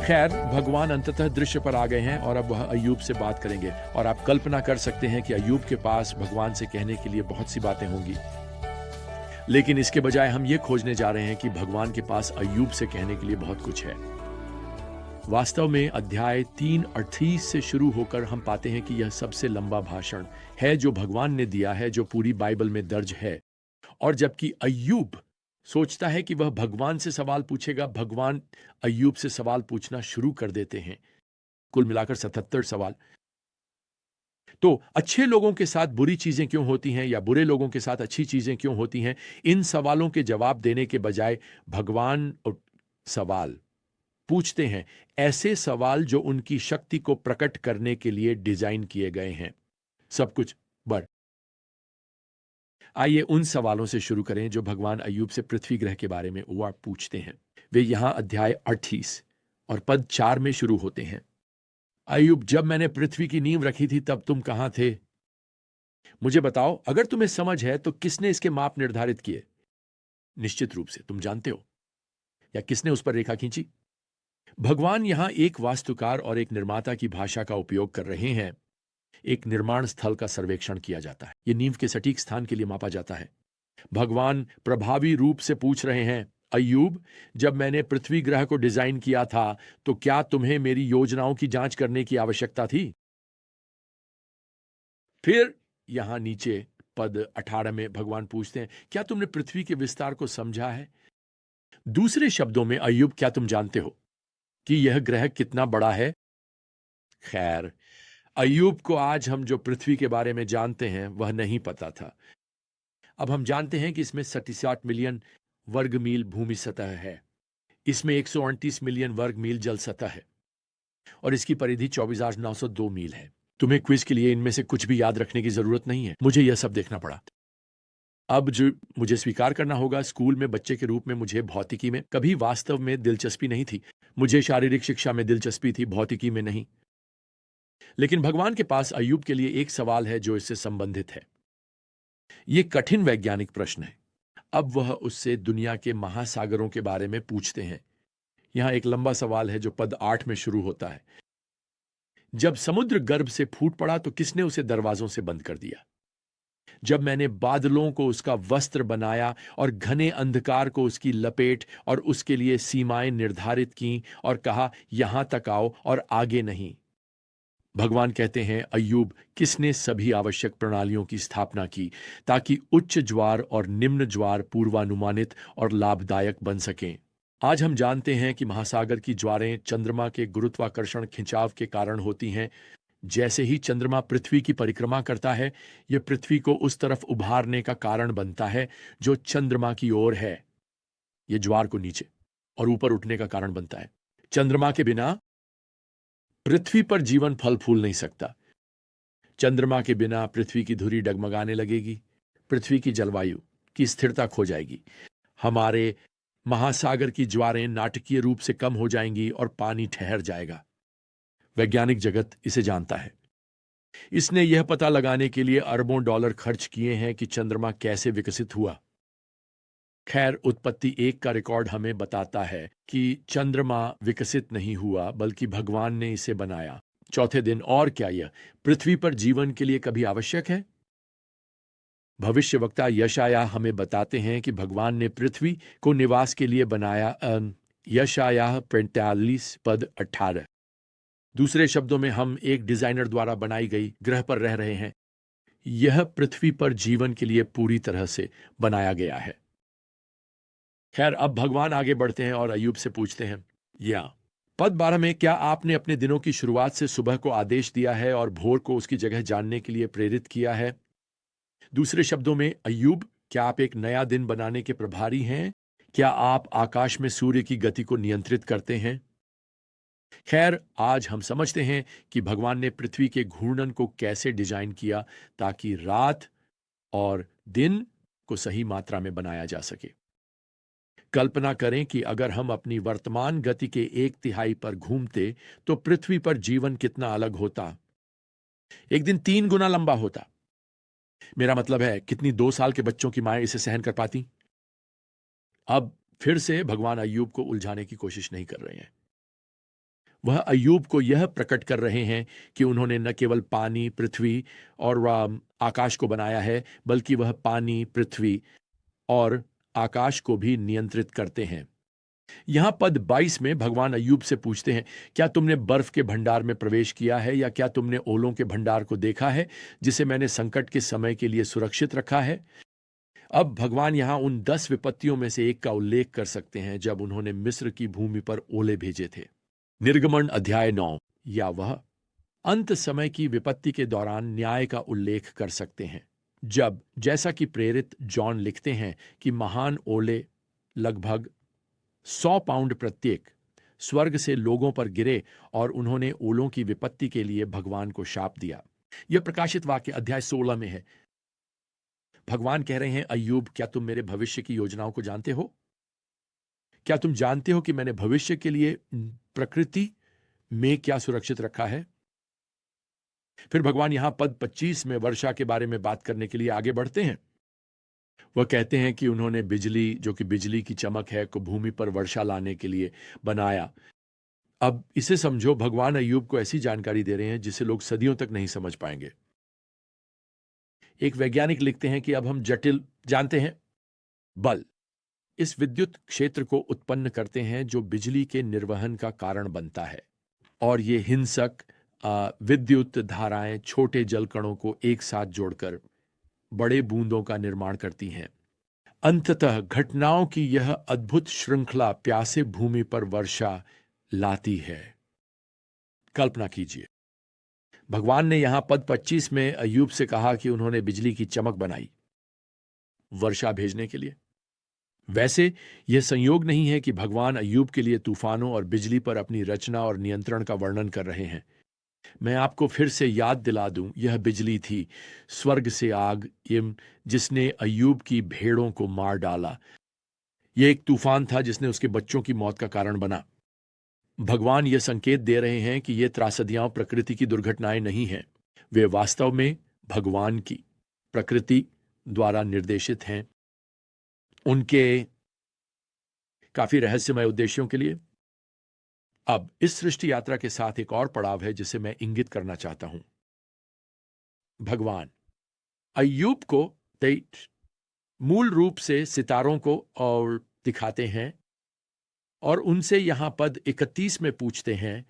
खैर, भगवान अंततः दृश्य पर आ गए हैं और अब वह अय्यूब से बात करेंगे और आप कल्पना कर सकते हैं कि अय्यूब के पास भगवान से कहने के लिए बहुत सी बातें होंगी। लेकिन इसके बजाय हम ये खोजने जा रहे हैं कि भगवान के पास अय्यूब से कहने के लिए बहुत कुछ है। वास्तव में अध्याय 3:38 से शुरू होकर हम पाते हैं कि यह सबसे लंबा भाषण है जो भगवान ने दिया है, जो पूरी बाइबल में दर्ज है। और जबकि अय्यूब सोचता है कि वह भगवान से सवाल पूछेगा, भगवान अय्यूब से सवाल पूछना शुरू कर देते हैं। कुल मिलाकर 77 सवाल। तो अच्छे लोगों के साथ बुरी चीजें क्यों होती हैं या बुरे लोगों के साथ अच्छी चीजें क्यों होती हैं, इन सवालों के जवाब देने के बजाय भगवान सवाल पूछते हैं, ऐसे सवाल जो उनकी शक्ति को प्रकट करने के लिए डिजाइन किए गए हैं। सब कुछ बढ़। आइए उन सवालों से शुरू करें जो भगवान अय्यूब से पृथ्वी ग्रह के बारे में वह पूछते हैं। वे यहां अध्याय 38 और पद 4 में शुरू होते हैं। अय्यूब, जब मैंने पृथ्वी की नींव रखी थी तब तुम कहां थे? मुझे बताओ, अगर तुम्हें समझ है तो किसने इसके माप निर्धारित किए? निश्चित रूप से तुम जानते हो। या किसने उस पर रेखा खींची? भगवान यहां एक वास्तुकार और एक निर्माता की भाषा का उपयोग कर रहे हैं। एक निर्माण स्थल का सर्वेक्षण किया जाता है। यह नींव के सटीक स्थान के लिए मापा जाता है। भगवान प्रभावी रूप से पूछ रहे हैं, अय्यूब, जब मैंने पृथ्वी ग्रह को डिजाइन किया था तो क्या तुम्हें मेरी योजनाओं की जांच करने की आवश्यकता थी? फिर यहां नीचे पद 18 में भगवान पूछते हैं, क्या तुमने पृथ्वी के विस्तार को समझा है? दूसरे शब्दों में, अय्यूब, क्या तुम जानते हो कि यह ग्रह कितना बड़ा है? खैर, अय्यूब को आज हम जो पृथ्वी के बारे में जानते हैं वह नहीं पता था। अब हम जानते हैं कि इसमें 67 मिलियन वर्ग मील भूमि सतह है। इसमें 138 मिलियन वर्ग मील जल सतह है और इसकी परिधि 24,902 मील है। तुम्हें क्विज के लिए इनमें से कुछ भी याद रखने की जरूरत नहीं है। मुझे यह सब देखना पड़ा। अब जो मुझे स्वीकार करना होगा, स्कूल में बच्चे के रूप में मुझे भौतिकी में कभी वास्तव में दिलचस्पी नहीं थी। मुझे शारीरिक शिक्षा में दिलचस्पी थी, भौतिकी में नहीं। लेकिन भगवान के पास अय्यूब के लिए एक सवाल है जो इससे संबंधित है। यह कठिन वैज्ञानिक प्रश्न है। अब वह उससे दुनिया के महासागरों के बारे में पूछते हैं। यहां एक लंबा सवाल है जो पद 8 में शुरू होता है। जब समुद्र गर्भ से फूट पड़ा तो किसने उसे दरवाजों से बंद कर दिया? जब मैंने बादलों को उसका वस्त्र बनाया और घने अंधकार को उसकी लपेट और उसके लिए सीमाएं निर्धारित की और कहा, यहां तक आओ और आगे नहीं। भगवान कहते हैं, अय्यूब, किसने सभी आवश्यक प्रणालियों की स्थापना की ताकि उच्च ज्वार और निम्न ज्वार पूर्वानुमानित और लाभदायक बन सकें? आज हम जानते हैं कि महासागर की ज्वारें चंद्रमा के गुरुत्वाकर्षण खिंचाव के कारण होती हैं। जैसे ही चंद्रमा पृथ्वी की परिक्रमा करता है, यह पृथ्वी को उस तरफ उभारने का कारण बनता है जो चंद्रमा की ओर है। यह ज्वार को नीचे और ऊपर उठने का कारण बनता है। चंद्रमा के बिना पृथ्वी पर जीवन फल फूल नहीं सकता। चंद्रमा के बिना पृथ्वी की धुरी डगमगाने लगेगी, पृथ्वी की जलवायु की स्थिरता खो जाएगी, हमारे महासागर की ज्वारें नाटकीय रूप से कम हो जाएंगी और पानी ठहर जाएगा। वैज्ञानिक जगत इसे जानता है। इसने यह पता लगाने के लिए अरबों डॉलर खर्च किए हैं कि चंद्रमा कैसे विकसित हुआ। खैर, उत्पत्ति 1 का रिकॉर्ड हमें बताता है कि चंद्रमा विकसित नहीं हुआ, बल्कि भगवान ने इसे बनाया चौथे दिन। और क्या यह पृथ्वी पर जीवन के लिए कभी आवश्यक है? भविष्यवक्ता यशायाह हमें बताते हैं कि भगवान ने पृथ्वी को निवास के लिए बनाया। यशायाह 45 पद 18। दूसरे शब्दों में, हम एक डिजाइनर द्वारा बनाई गई ग्रह पर रह रहे हैं। यह पृथ्वी पर जीवन के लिए पूरी तरह से बनाया गया है। खैर, अब भगवान आगे बढ़ते हैं और अय्यूब से पूछते हैं, या पद 12 में, क्या आपने अपने दिनों की शुरुआत से सुबह को आदेश दिया है और भोर को उसकी जगह जानने के लिए प्रेरित किया है? दूसरे शब्दों में, अय्यूब, क्या आप एक नया दिन बनाने के प्रभारी हैं? क्या आप आकाश में सूर्य की गति को नियंत्रित करते हैं? खैर, आज हम समझते हैं कि भगवान ने पृथ्वी के घूर्णन को कैसे डिजाइन किया ताकि रात और दिन को सही मात्रा में बनाया जा सके। कल्पना करें कि अगर हम अपनी वर्तमान गति के 1/3 पर घूमते तो पृथ्वी पर जीवन कितना अलग होता। एक दिन 3 गुना लंबा होता। मेरा मतलब है, कितनी 2 साल के बच्चों की माएं इसे सहन कर पाती? अब फिर से भगवान अय्यूब को उलझाने की कोशिश नहीं कर रहे हैं। वह अय्यूब को यह प्रकट कर रहे हैं कि उन्होंने न केवल पानी, पृथ्वी और आकाश को बनाया है, बल्कि वह पानी, पृथ्वी और आकाश को भी नियंत्रित करते हैं। यहां पद 22 में भगवान अय्यूब से पूछते हैं, क्या तुमने बर्फ के भंडार में प्रवेश किया है, या क्या तुमने ओलों के भंडार को देखा है, जिसे मैंने संकट के समय के लिए सुरक्षित रखा है? अब भगवान यहां उन 10 विपत्तियों में से एक का उल्लेख कर सकते हैं जब उन्होंने मिस्र की भूमि पर ओले भेजे थे। निर्गमन अध्याय 9, या वह अंत समय की विपत्ति के दौरान न्याय का उल्लेख कर सकते हैं, जब, जैसा कि प्रेरित जॉन लिखते हैं, कि महान ओले लगभग 100 पाउंड प्रत्येक स्वर्ग से लोगों पर गिरे और उन्होंने ओलों की विपत्ति के लिए भगवान को शाप दिया। यह प्रकाशित वाक्य अध्याय 16 में है। भगवान कह रहे हैं, अय्यूब, क्या तुम मेरे भविष्य की योजनाओं को जानते हो? क्या तुम जानते हो कि मैंने भविष्य के लिए प्रकृति में क्या सुरक्षित रखा है? फिर भगवान यहां पद 25 में वर्षा के बारे में बात करने के लिए आगे बढ़ते हैं। वह कहते हैं कि उन्होंने बिजली, जो कि बिजली की चमक है, को भूमि पर वर्षा लाने के लिए बनाया। अब इसे समझो, भगवान अय्यूब को ऐसी जानकारी दे रहे हैं जिसे लोग सदियों तक नहीं समझ पाएंगे। एक वैज्ञानिक लिखते हैं कि अब हम जटिल जानते हैं, बल इस विद्युत क्षेत्र को उत्पन्न करते हैं जो बिजली के निर्वहन का कारण बनता है, और ये हिंसक विद्युत धाराएं छोटे जल कणों को एक साथ जोड़कर बड़े बूंदों का निर्माण करती हैं। अंततः घटनाओं की यह अद्भुत श्रृंखला प्यासे भूमि पर वर्षा लाती है। कल्पना कीजिए, भगवान ने यहां पद 25 में अय्यूब से कहा कि उन्होंने बिजली की चमक बनाई वर्षा भेजने के लिए। वैसे यह संयोग नहीं है कि भगवान अय्यूब के लिए तूफानों और बिजली पर अपनी रचना और नियंत्रण का वर्णन कर रहे हैं। मैं आपको फिर से याद दिला दूं, यह बिजली थी, स्वर्ग से आग, जिसने अय्यूब की भेड़ों को मार डाला। यह एक तूफान था जिसने उसके बच्चों की मौत का कारण बना। भगवान यह संकेत दे रहे हैं कि ये त्रासदियां प्रकृति की दुर्घटनाएं नहीं हैं, वे वास्तव में भगवान की प्रकृति द्वारा निर्देशित हैं, उनके काफी रहस्यमय उद्देश्यों के लिए। अब इस सृष्टि यात्रा के साथ एक और पड़ाव है जिसे मैं इंगित करना चाहता हूं। भगवान अय्यूब को मूल रूप से सितारों को और दिखाते हैं, और उनसे यहां पद 31 में पूछते हैं,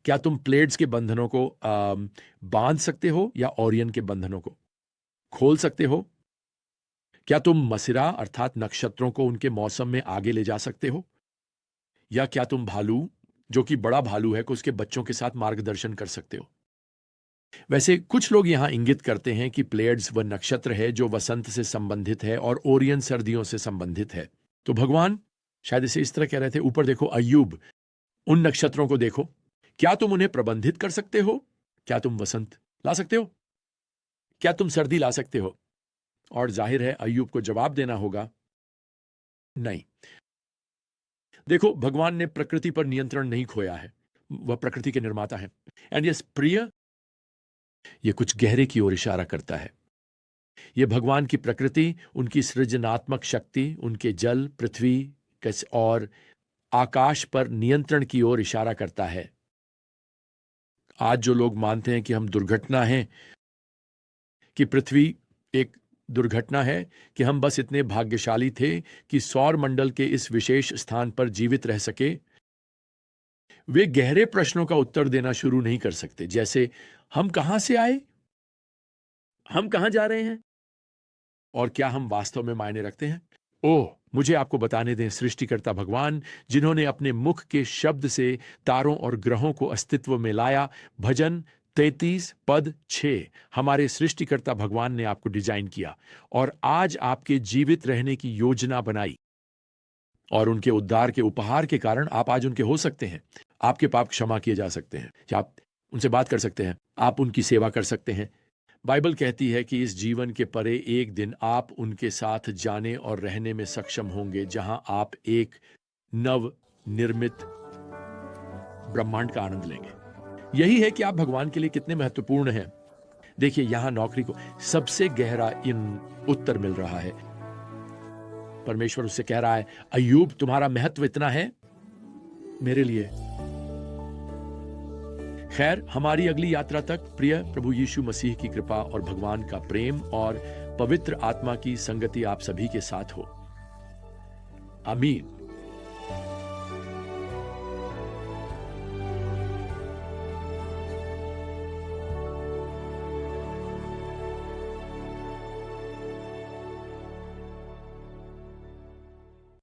क्या तुम प्लेट्स के बंधनों को बांध सकते हो, या ओरियन के बंधनों को खोल सकते हो? क्या तुम मसिरा अर्थात नक्षत्रों को उनके मौसम में आगे ले जा सकते हो? या क्या तुम भालू, जो कि बड़ा भालू है, को उसके बच्चों के साथ मार्गदर्शन कर सकते हो? वैसे कुछ लोग यहां इंगित करते हैं कि प्लेड्स वह नक्षत्र है जो वसंत से संबंधित है और ओरियन सर्दियों से संबंधित है। तो भगवान शायद इसे इस तरह कह रहे थे, ऊपर देखो अय्यूब, उन नक्षत्रों को देखो, क्या तुम उन्हें प्रबंधित कर सकते हो? क्या तुम वसंत ला सकते हो? क्या तुम सर्दी ला सकते हो? और जाहिर है अय्यूब को जवाब देना होगा, नहीं। देखो, भगवान ने प्रकृति पर नियंत्रण नहीं खोया है, वह प्रकृति के निर्माता है। एंड यस प्रिय, यह कुछ गहरे की ओर इशारा करता है। यह भगवान की प्रकृति, उनकी सृजनात्मक शक्ति, उनके जल, पृथ्वी और आकाश पर नियंत्रण की ओर इशारा करता है। आज जो लोग मानते हैं कि हम दुर्घटना हैं, कि पृथ्वी एक दुर्घटना है, कि हम बस इतने भाग्यशाली थे कि सौर मंडल के इस विशेष स्थान पर जीवित रह सके, वे गहरे प्रश्नों का उत्तर देना शुरू नहीं कर सकते, जैसे हम कहां से आए, हम कहां जा रहे हैं, और क्या हम वास्तव में मायने रखते हैं? ओह, मुझे आपको बताने दें, सृष्टिकर्ता भगवान, जिन्होंने अपने मुख के शब्द से तारों और ग्रहों को अस्तित्व में लाया, भजन 33 पद 6, हमारे सृष्टिकर्ता भगवान ने आपको डिजाइन किया और आज आपके जीवित रहने की योजना बनाई, और उनके उद्धार के उपहार के कारण आप आज उनके हो सकते हैं। आपके पाप क्षमा किए जा सकते हैं, आप उनसे बात कर सकते हैं, आप उनकी सेवा कर सकते हैं। बाइबल कहती है कि इस जीवन के परे एक दिन आप उनके साथ जाने और रहने में सक्षम होंगे, जहां आप एक नव निर्मित ब्रह्मांड का आनंद लेंगे। यही है कि आप भगवान के लिए कितने महत्वपूर्ण हैं। देखिए, यहां नौकरी को सबसे गहरा इन उत्तर मिल रहा है। परमेश्वर उससे कह रहा है, अय्यूब, तुम्हारा महत्व इतना है मेरे लिए खैर, हमारी अगली यात्रा तक प्रिय प्रभु यीशु मसीह की कृपा और भगवान का प्रेम और पवित्र आत्मा की संगति आप सभी के साथ हो। आमीन।